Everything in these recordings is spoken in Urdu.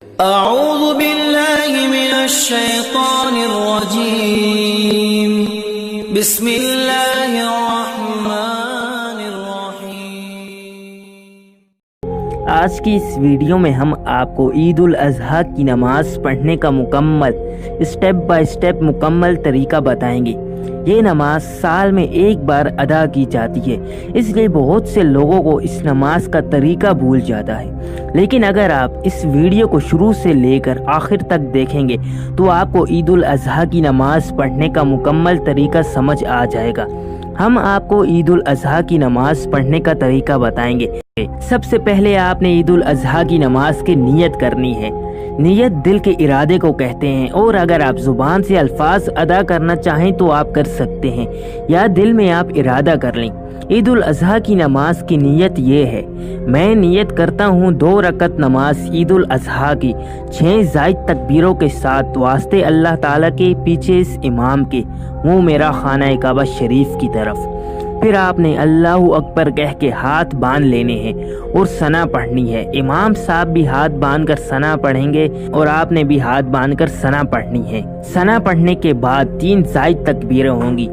اعوذ باللہ من الشیطان الرجیم بسم اللہ الرحمن الرحیم۔ آج کی اس ویڈیو میں ہم آپ کو عید الاضحیٰ کی نماز پڑھنے کا مکمل اسٹیپ بائی اسٹیپ مکمل طریقہ بتائیں گے۔ یہ نماز سال میں ایک بار ادا کی جاتی ہے، اس لیے بہت سے لوگوں کو اس نماز کا طریقہ بھول جاتا ہے، لیکن اگر آپ اس ویڈیو کو شروع سے لے کر آخر تک دیکھیں گے تو آپ کو عید الاضحیٰ کی نماز پڑھنے کا مکمل طریقہ سمجھ آ جائے گا۔ ہم آپ کو عید الاضحیٰ کی نماز پڑھنے کا طریقہ بتائیں گے۔ سب سے پہلے آپ نے عید الاضحیٰ کی نماز کی نیت کرنی ہے۔ نیت دل کے ارادے کو کہتے ہیں، اور اگر آپ زبان سے الفاظ ادا کرنا چاہیں تو آپ کر سکتے ہیں، یا دل میں آپ ارادہ کر لیں۔ عید الاضحیٰ کی نماز کی نیت یہ ہے: میں نیت کرتا ہوں 2 رکعت نماز عید الاضحیٰ کی 6 زائد تکبیروں کے ساتھ واسطے اللہ تعالیٰ کے پیچھے اس امام کے منہ میرا خانہ کعبہ شریف کی طرف۔ پھر آپ نے اللہ اکبر کہہ کے ہاتھ باندھ لینے ہیں اور ثنا پڑھنی ہے۔ امام صاحب بھی ہاتھ باندھ کر ثنا پڑھیں گے اور آپ نے بھی ہاتھ باندھ کر ثنا پڑھنی ہے۔ ثنا پڑھنے کے بعد 3 زائد تکبیریں ہوں گی۔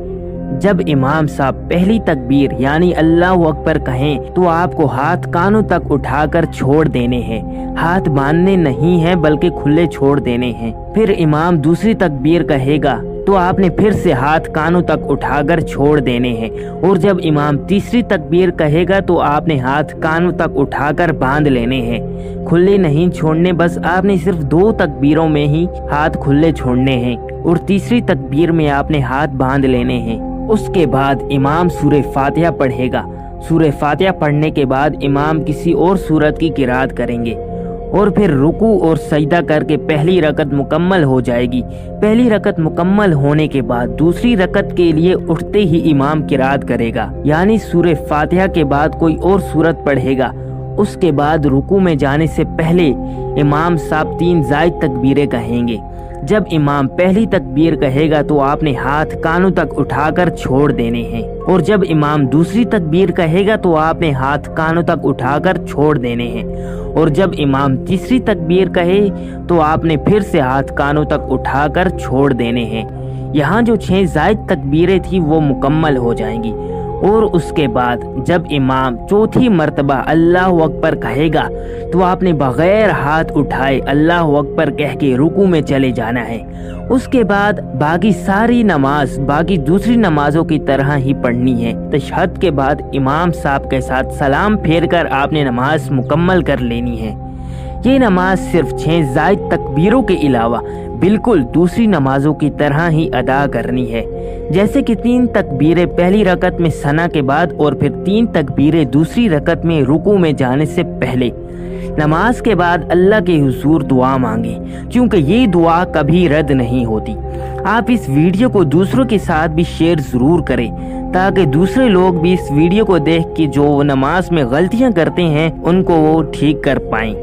جب امام صاحب پہلی تکبیر یعنی اللہ اکبر کہیں تو آپ کو ہاتھ کانوں تک اٹھا کر چھوڑ دینے ہیں، ہاتھ باندھنے نہیں ہیں بلکہ کھلے چھوڑ دینے ہیں۔ پھر امام دوسری تکبیر کہے گا تو آپ نے پھر سے ہاتھ کانوں تک اٹھا کر چھوڑ دینے ہیں، اور جب امام تیسری تکبیر کہے گا تو آپ نے ہاتھ کانوں تک اٹھا کر باندھ لینے ہیں، کھلے نہیں چھوڑنے۔ بس آپ نے صرف 2 تکبیروں میں ہی ہاتھ کھلے چھوڑنے ہیں، اور تیسری تکبیر میں آپ نے ہاتھ باندھ لینے ہیں۔ اس کے بعد امام سورہ فاتحہ پڑھے گا۔ سورہ فاتحہ پڑھنے کے بعد امام کسی اور سورت کی قرات کریں گے، اور پھر رکوع اور سجدہ کر کے پہلی رکعت مکمل ہو جائے گی۔ پہلی رکعت مکمل ہونے کے بعد دوسری رکعت کے لیے اٹھتے ہی امام قرات کرے گا، یعنی سورہ فاتحہ کے بعد کوئی اور سورت پڑھے گا۔ اس کے بعد رکوع میں جانے سے پہلے امام صاحب 3 زائد تکبیریں کہیں گے۔ جب امام پہلی تکبیر کہے گا تو آپ نے ہاتھ کانوں تک اٹھا کر چھوڑ دینے ہیں، اور جب امام دوسری تکبیر کہے گا تو آپ نے ہاتھ کانوں تک اٹھا کر چھوڑ دینے ہیں، اور جب امام تیسری تکبیر کہے تو آپ نے پھر سے ہاتھ کانوں تک اٹھا کر چھوڑ دینے ہیں۔ یہاں جو 6 زائد تکبیریں تھیں وہ مکمل ہو جائیں گی، اور اس کے بعد جب امام چوتھی مرتبہ اللہ اکبر کہے گا تو آپ نے بغیر ہاتھ اٹھائے اللہ اکبر کہہ کے رکوع میں چلے جانا ہے۔ اس کے بعد باقی ساری نماز باقی دوسری نمازوں کی طرح ہی پڑھنی ہے۔ تشہد کے بعد امام صاحب کے ساتھ سلام پھیر کر آپ نے نماز مکمل کر لینی ہے۔ یہ نماز صرف 6 زائد تکبیروں کے علاوہ بالکل دوسری نمازوں کی طرح ہی ادا کرنی ہے، جیسے کہ 3 تکبیریں پہلی رکعت میں ثنا کے بعد، اور پھر 3 تکبیریں دوسری رکعت میں رکوع میں جانے سے پہلے۔ نماز کے بعد اللہ کے حضور دعا مانگیں، کیونکہ یہ دعا کبھی رد نہیں ہوتی۔ آپ اس ویڈیو کو دوسروں کے ساتھ بھی شیئر ضرور کریں، تاکہ دوسرے لوگ بھی اس ویڈیو کو دیکھ کے جو نماز میں غلطیاں کرتے ہیں ان کو وہ ٹھیک کر پائیں۔